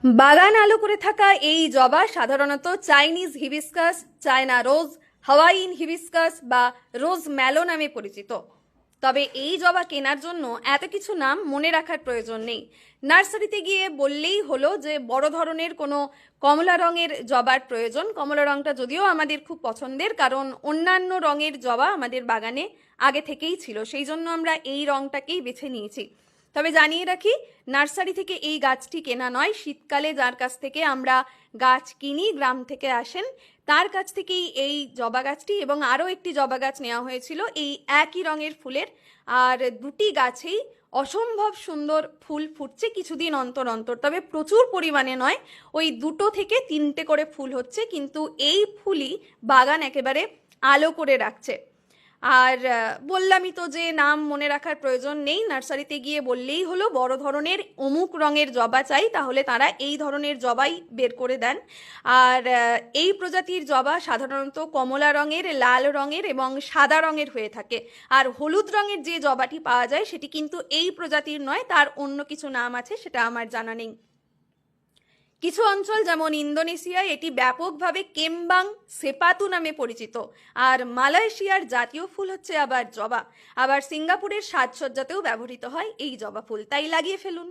বাগান আলো করে থাকা এই জবা সাধারণত Chinese hibiscus, China rose, Hawaiian hibiscus বা রোজ ম্যালো নামে পরিচিত। তবে এই জবা কেনার জন্য এত কিছু নাম মনে রাখার প্রয়োজন নেই। নার্সারিতে গিয়ে বললেই হলো যে বড় ধরনের কোনো কমলা রঙের জবার প্রয়োজন। কমলা রঙটা যদিও আমাদের খুব পছন্দের, কারণ অন্যান্য রঙের জবা আমাদের বাগানে আগে থেকেই ছিল, সেই জন্য আমরা এই রঙটাকেই বেছে নিয়েছি। তবে জানিয়ে রাখি, নার্সারি থেকে এই গাছটি কেনা নয়। শীতকালে যার কাছ থেকে আমরা গাছ কিনি, গ্রাম থেকে আসেন, তার কাছ থেকেই এই জবা গাছটি এবং আরও একটি জবা গাছ নেওয়া হয়েছিল এই একই রঙের ফুলের। আর দুটি গাছেই অসম্ভব সুন্দর ফুল ফুটছে কিছুদিন অন্তর অন্তর, তবে প্রচুর পরিমাণে নয়, ওই 2 থেকে 3টে করে ফুল হচ্ছে, কিন্তু এই ফুলই বাগান একেবারে আলো করে রাখছে। আর বললামই তো যে নাম মনে রাখার প্রয়োজন নেই, নার্সারিতে গিয়ে বললেই হলো বড় ধরনের অমুক রঙের জবা চাই, তাহলে তারা এই ধরনের জবাই বের করে দেন। আর এই প্রজাতির জবা সাধারণত কমলা রঙের, লাল রঙের এবং সাদা রঙের হয়ে থাকে। আর হলুদ রঙের যে জবাটি পাওয়া যায় সেটি কিন্তু এই প্রজাতির নয়, তার অন্য কিছু নাম আছে, সেটা আমার জানা নেই। কিছু অঞ্চল যেমন ইন্দোনেশিয়ায় এটি ব্যাপকভাবে কেম্বাং সেপাতু নামে পরিচিত। আর মালয়েশিয়ার জাতীয় ফুল হচ্ছে আবার জবা। আবার সিঙ্গাপুরের সাজসজ্জাতেও ব্যবহৃত হয় এই জবা ফুল, তাই লাগিয়ে ফেলুন।